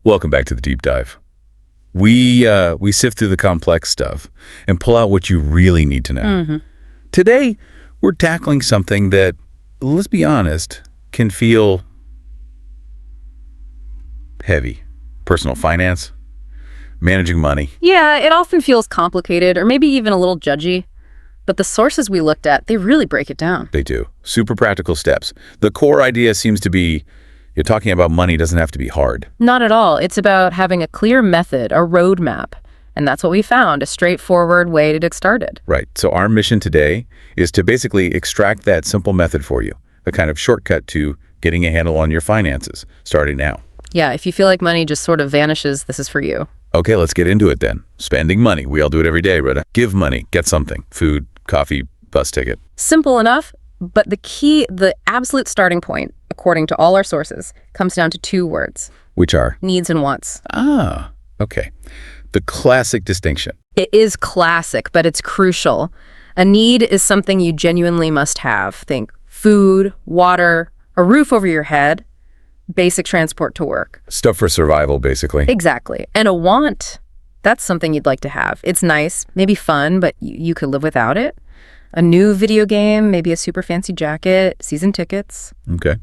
Welcome back to the deep dive. We sift through the complex stuff and pull out what you really need to know. Today, we're tackling something that, let's be honest, can feel heavy. Personal finance, managing money. Yeah, it often feels complicated or maybe even a little judgy. But the sources we looked at, they really break it down. They do. Super practical steps. The core idea seems to be you're talking about money doesn't have to be hard. Not at all. It's about having a clear method, a roadmap. And that's what we found, a straightforward way to get started. Right. So our mission today is to basically extract that simple method for you, a kind of shortcut to getting a handle on your finances, starting now. Yeah, if you feel like money just sort of vanishes, this is for you. Okay, let's get into it then. Spending money. We all do it every day, Rita. Give money, get something. Food, coffee, bus ticket. Simple enough, but the absolute starting point, according to all our sources, comes down to two words. Which are? Needs and wants. Ah, okay. The classic distinction. It is classic, but it's crucial. A need is something you genuinely must have. Think food, water, a roof over your head, basic transport to work. Stuff for survival, basically. Exactly. And a want, that's something you'd like to have. It's nice, maybe fun, but you could live without it. A new video game, maybe a super fancy jacket, season tickets. Okay.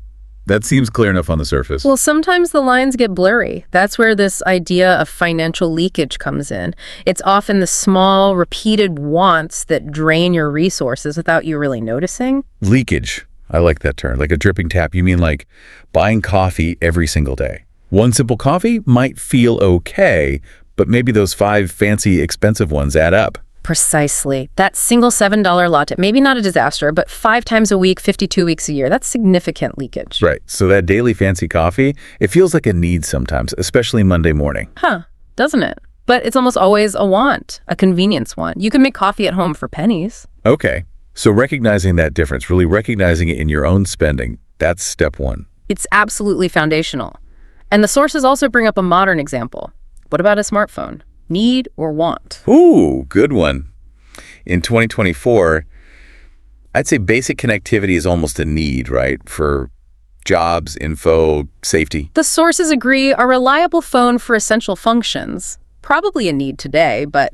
That seems clear enough on the surface. Well, sometimes the lines get blurry. That's where this idea of financial leakage comes in. It's often the small, repeated wants that drain your resources without you really noticing. Leakage. I like that term. Like a dripping tap. You mean like buying coffee every single day. One simple coffee might feel okay, but maybe those 5 fancy, expensive ones add up. Precisely. That single $7 latte, maybe not a disaster, but 5 times a week, 52 weeks a year, that's significant leakage. Right. So that daily fancy coffee, it feels like a need sometimes, especially Monday morning. Doesn't it? But it's almost always a want, a convenience want. You can make coffee at home for pennies. Okay. So recognizing that difference, really recognizing it in your own spending, that's step 1. It's absolutely foundational. And the sources also bring up a modern example. What about a smartphone? Need or want? Ooh, good one. In 2024, I'd say basic connectivity is almost a need, right? For jobs, info, safety. The sources agree a reliable phone for essential functions. Probably a need today, but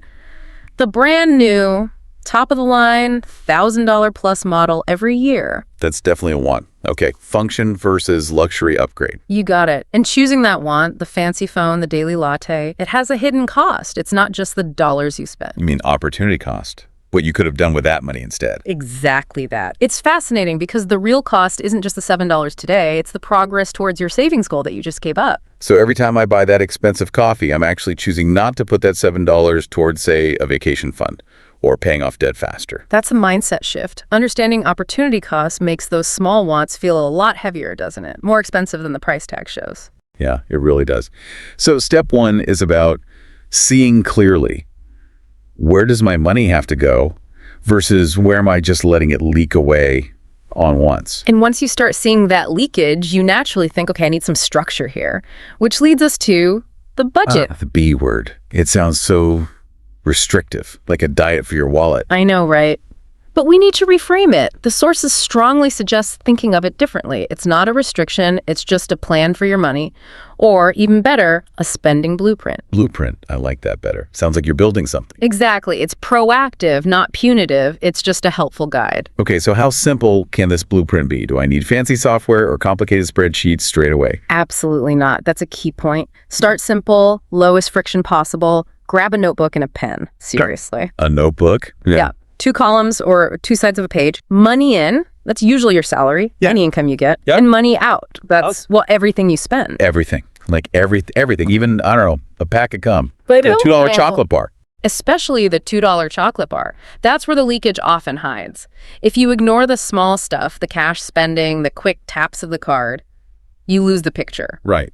the brand new, top of the line, $1,000 plus model every year. That's definitely a want. Okay, function versus luxury upgrade. You got it. And choosing that want, the fancy phone, the daily latte, it has a hidden cost. It's not just the dollars you spend. You mean opportunity cost? What you could have done with that money instead. Exactly that. It's fascinating because the real cost isn't just the $7 today, it's the progress towards your savings goal that you just gave up. So every time I buy that expensive coffee, I'm actually choosing not to put that $7 towards, say, a vacation fund or paying off debt faster. That's a mindset shift. Understanding opportunity cost makes those small wants feel a lot heavier, doesn't it? More expensive than the price tag shows. Yeah, it really does. So step 1 is about seeing clearly. Where does my money have to go versus where am I just letting it leak away on wants? And once you start seeing that leakage, you naturally think, okay, I need some structure here, which leads us to the budget. The B word. It sounds so restrictive, like a diet for your wallet. I know, right? But we need to reframe it. The sources strongly suggest thinking of it differently. It's not a restriction, it's just a plan for your money. Or, even better, a spending blueprint. Blueprint. I like that better. Sounds like you're building something. Exactly. It's proactive, not punitive. It's just a helpful guide. Okay, so how simple can this blueprint be? Do I need fancy software or complicated spreadsheets straight away? Absolutely not. That's a key point. Start simple, lowest friction possible. Grab a notebook and a pen. Seriously. A notebook? Yeah. 2 columns or 2 sides of a page. Money in, that's usually your salary, any income you get. Yep. And money out, that's everything you spend. Everything. Like everything. Even, I don't know, a pack of gum. But a $2 chocolate bar. Especially the $2 chocolate bar. That's where the leakage often hides. If you ignore the small stuff, the cash spending, the quick taps of the card, you lose the picture. Right.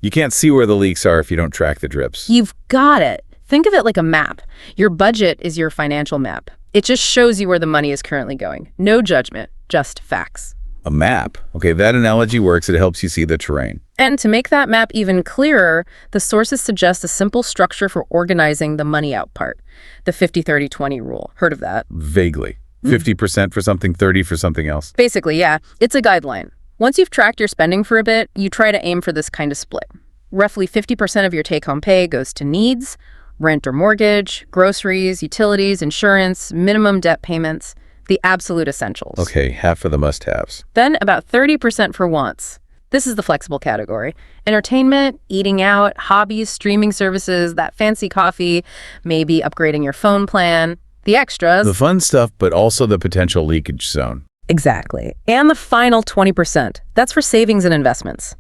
You can't see where the leaks are if you don't track the drips. You've got it. Think of it like a map. Your budget is your financial map. It just shows you where the money is currently going. No judgment, just facts. A map. Okay, that analogy works. It helps you see the terrain. And to make that map even clearer, the sources suggest a simple structure for organizing the money out part. The 50-30-20 rule. Heard of that? Vaguely. 50% for something, 30 for something else. Basically, yeah. It's a guideline. Once you've tracked your spending for a bit, you try to aim for this kind of split. Roughly 50% of your take-home pay goes to needs, rent or mortgage, groceries, utilities, insurance, minimum debt payments, the absolute essentials. Okay, half for the must-haves. Then about 30% for wants. This is the flexible category. Entertainment, eating out, hobbies, streaming services, that fancy coffee, maybe upgrading your phone plan. The extras. The fun stuff, but also the potential leakage zone. Exactly. And the final 20%. That's for savings and investments.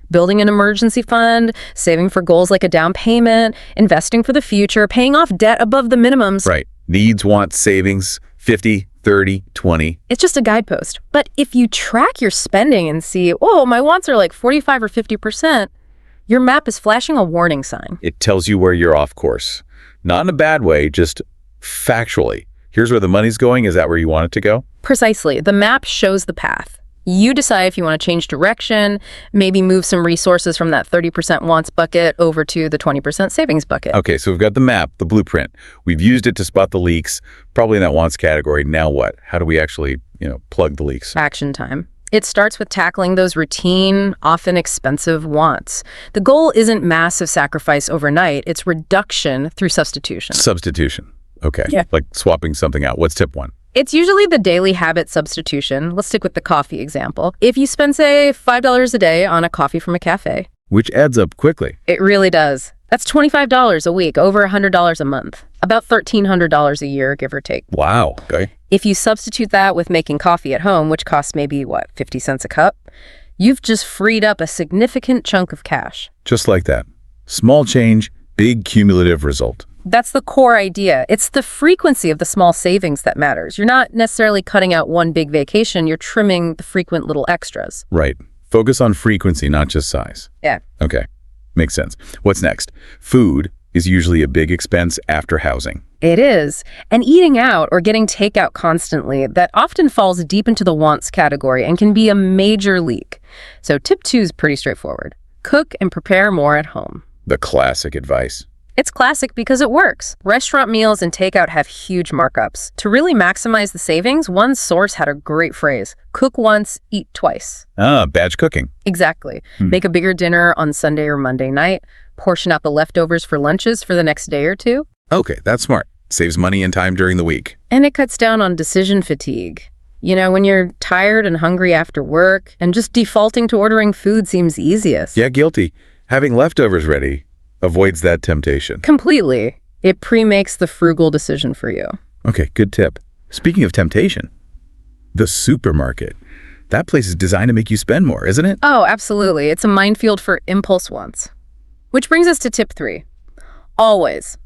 Building an emergency fund, saving for goals like a down payment, investing for the future, paying off debt above the minimums. Right. Needs, wants, savings, 50, 30, 20. It's just a guidepost. But if you track your spending and see, oh, my wants are like 45 or 50%, your map is flashing a warning sign. It tells you where you're off course. Not in a bad way, just factually. Here's where the money's going. Is that where you want it to go? Precisely. The map shows the path. You decide if you want to change direction, maybe move some resources from that 30% wants bucket over to the 20% savings bucket. Okay, so we've got the map, the blueprint. We've used it to spot the leaks, probably in that wants category. Now what? How do we actually, plug the leaks? Action time. It starts with tackling those routine, often expensive wants. The goal isn't massive sacrifice overnight. It's reduction through substitution. Substitution. Okay. Yeah. Like swapping something out. What's tip 1? It's usually the daily habit substitution. Let's stick with the coffee example. If you spend, say, $5 a day on a coffee from a cafe. Which adds up quickly. It really does. That's $25 a week, over $100 a month. About $1,300 a year, give or take. Wow. Okay. If you substitute that with making coffee at home, which costs maybe, 50 cents a cup, you've just freed up a significant chunk of cash. Just like that. Small change, big cumulative result. That's the core idea. It's the frequency of the small savings that matters. You're not necessarily cutting out one big vacation. You're trimming the frequent little extras. Right. Focus on frequency, not just size. Yeah. Okay. Makes sense. What's next? Food is usually a big expense after housing. It is. And eating out or getting takeout constantly, that often falls deep into the wants category and can be a major leak. So tip 2 is pretty straightforward. Cook and prepare more at home. The classic advice. It's classic because it works. Restaurant meals and takeout have huge markups. To really maximize the savings, one source had a great phrase: cook once, eat twice. Batch cooking. Exactly. Make a bigger dinner on Sunday or Monday night, portion out the leftovers for lunches for the next day or two. Okay, that's smart. Saves money and time during the week. And it cuts down on decision fatigue. When you're tired and hungry after work, and just defaulting to ordering food seems easiest. Yeah, guilty. Having leftovers ready avoids that temptation. Completely. It pre-makes the frugal decision for you. Okay, good tip. Speaking of temptation, the supermarket. That place is designed to make you spend more, isn't it? Oh, absolutely. It's a minefield for impulse wants. Which brings us to tip 3. Always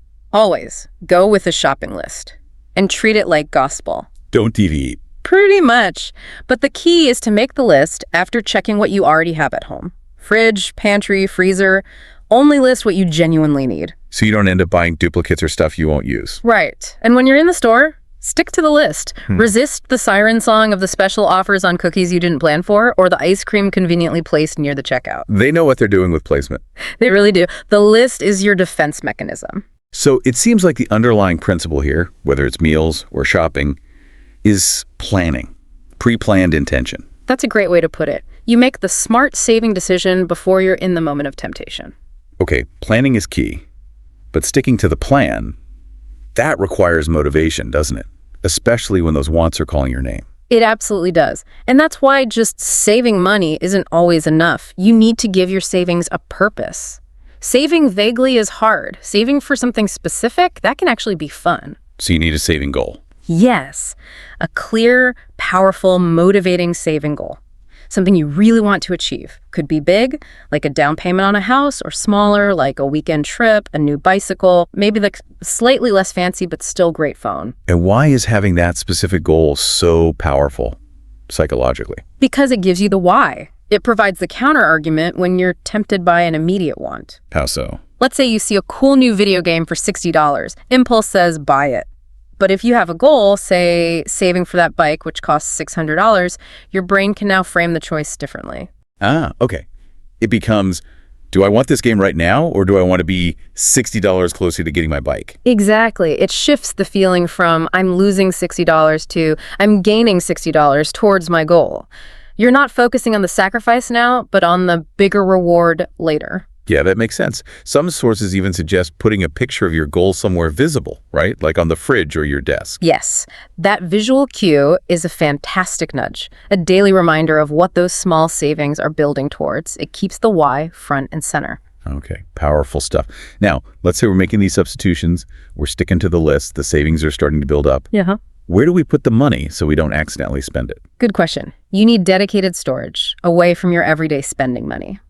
go with a shopping list and treat it like gospel. Don't deviate. Pretty much. But the key is to make the list after checking what you already have at home. Fridge, pantry, freezer. Only list what you genuinely need. So you don't end up buying duplicates or stuff you won't use. Right. And when you're in the store, stick to the list. Resist the siren song of the special offers on cookies you didn't plan for, or the ice cream conveniently placed near the checkout. They know what they're doing with placement. They really do. The list is your defense mechanism. So it seems like the underlying principle here, whether it's meals or shopping, is planning. Pre-planned intention. That's a great way to put it. You make the smart saving decision before you're in the moment of temptation. Okay, planning is key, but sticking to the plan, that requires motivation, doesn't it? Especially when those wants are calling your name. It absolutely does. And that's why just saving money isn't always enough. You need to give your savings a purpose. Saving vaguely is hard. Saving for something specific, that can actually be fun. So you need a saving goal. Yes, a clear, powerful, motivating saving goal. Something you really want to achieve. Could be big, like a down payment on a house, or smaller, like a weekend trip, a new bicycle, maybe the slightly less fancy but still great phone. And why is having that specific goal so powerful psychologically? Because it gives you the why. It provides the counter-argument when you're tempted by an immediate want. How so? Let's say you see a cool new video game for $60. Impulse says buy it. But if you have a goal, say saving for that bike, which costs $600, your brain can now frame the choice differently. Okay. It becomes, do I want this game right now, or do I want to be $60 closer to getting my bike? Exactly. It shifts the feeling from I'm losing $60 to I'm gaining $60 towards my goal. You're not focusing on the sacrifice now, but on the bigger reward later. Yeah, that makes sense. Some sources even suggest putting a picture of your goal somewhere visible, right? Like on the fridge or your desk. Yes, that visual cue is a fantastic nudge, a daily reminder of what those small savings are building towards. It keeps the why front and center. Okay, powerful stuff. Now, let's say we're making these substitutions. We're sticking to the list. The savings are starting to build up. Yeah. Where do we put the money so we don't accidentally spend it? Good question. You need dedicated storage away from your everyday spending money.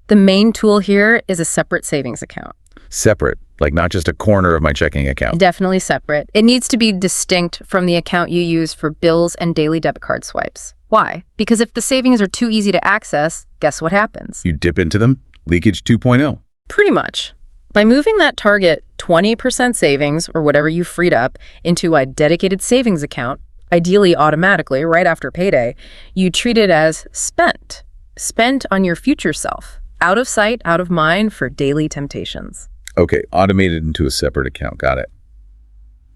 The main tool here is a separate savings account. Separate, like not just a corner of my checking account. Definitely separate. It needs to be distinct from the account you use for bills and daily debit card swipes. Why? Because if the savings are too easy to access, guess what happens? You dip into them, leakage 2.0. Pretty much. By moving that target 20% savings, or whatever you freed up, into a dedicated savings account, ideally automatically right after payday, you treat it as spent. Spent on your future self. Out of sight, out of mind for daily temptations. Okay, automated into a separate account. Got it.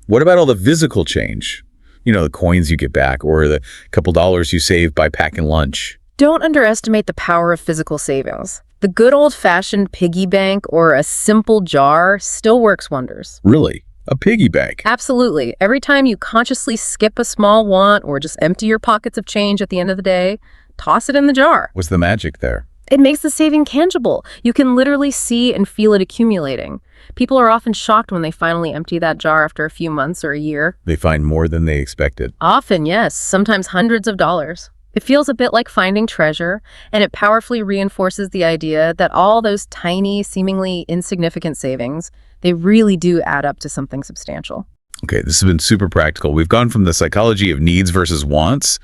What about all the physical change? You know, the coins you get back or the couple dollars you save by packing lunch. Don't underestimate the power of physical savings. The good old-fashioned piggy bank or a simple jar still works wonders. Really? A piggy bank? Absolutely. Every time you consciously skip a small want or just empty your pockets of change at the end of the day, toss it in the jar. What's the magic there? It makes the saving tangible. You can literally see and feel it accumulating. People are often shocked when they finally empty that jar after a few months or a year. They find more than they expected. Often, yes, sometimes hundreds of dollars. It feels a bit like finding treasure, and it powerfully reinforces the idea that all those tiny, seemingly insignificant savings, they really do add up to something substantial. Okay, this has been super practical. We've gone from the psychology of needs versus wants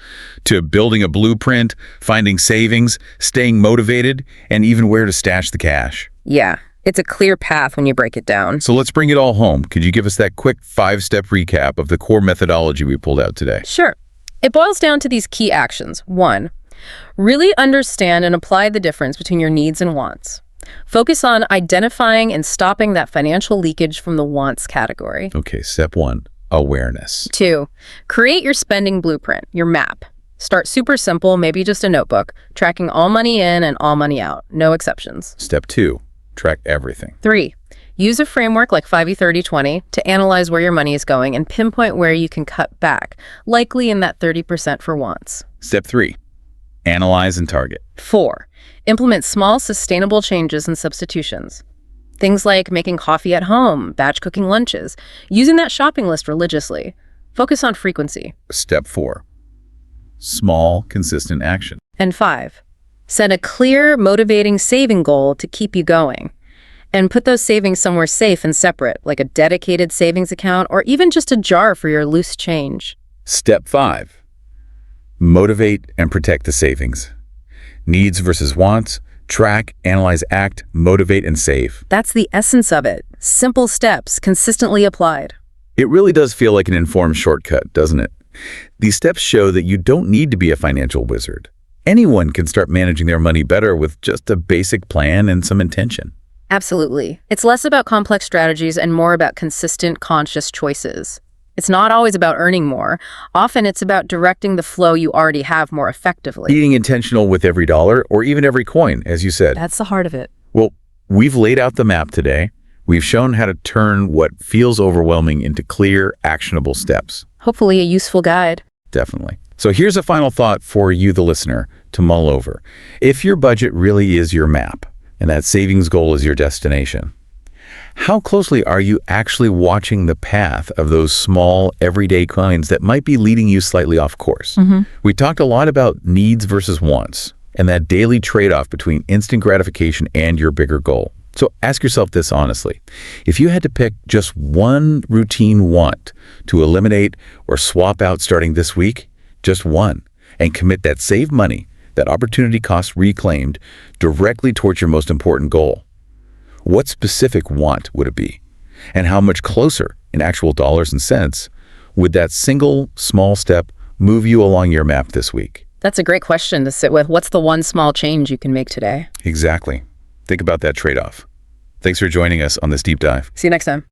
to building a blueprint, finding savings, staying motivated, and even where to stash the cash. Yeah, it's a clear path when you break it down. So let's bring it all home. Could you give us that quick 5-step recap of the core methodology we pulled out today? Sure. It boils down to these key actions. 1, really understand and apply the difference between your needs and wants. Focus on identifying and stopping that financial leakage from the wants category. Okay, step 1, awareness. 2, create your spending blueprint, your map. Start super simple, maybe just a notebook, tracking all money in and all money out, no exceptions. Step 2, track everything. 3, use a framework like 5E30-20 to analyze where your money is going and pinpoint where you can cut back, likely in that 30% for wants. Step 3, analyze and target. 4, implement small, sustainable changes and substitutions. Things like making coffee at home, batch cooking lunches, using that shopping list religiously. Focus on frequency. Step 4, small, consistent action. And 5, set a clear, motivating saving goal to keep you going. And put those savings somewhere safe and separate, like a dedicated savings account or even just a jar for your loose change. Step 5, motivate and protect the savings. Needs versus wants, track, analyze, act, motivate, and save. That's the essence of it. Simple steps, consistently applied. It really does feel like an informed shortcut, doesn't it? These steps show that you don't need to be a financial wizard. Anyone can start managing their money better with just a basic plan and some intention. Absolutely. It's less about complex strategies and more about consistent, conscious choices. It's not always about earning more. Often it's about directing the flow you already have more effectively. Being intentional with every dollar or even every coin, as you said. That's the heart of it. Well, we've laid out the map today. We've shown how to turn what feels overwhelming into clear, actionable steps. Hopefully a useful guide. Definitely. So here's a final thought for you, the listener, to mull over. If your budget really is your map, and that savings goal is your destination, how closely are you actually watching the path of those small, everyday coins that might be leading you slightly off course? We talked a lot about needs versus wants, and that daily trade-off between instant gratification and your bigger goal. So ask yourself this honestly. If you had to pick just one routine want to eliminate or swap out starting this week, just one, and commit that saved money, that opportunity cost reclaimed, directly towards your most important goal, what specific want would it be? And how much closer, in actual dollars and cents, would that single small step move you along your map this week? That's a great question to sit with. What's the one small change you can make today? Exactly. Think about that trade-off. Thanks for joining us on this deep dive. See you next time.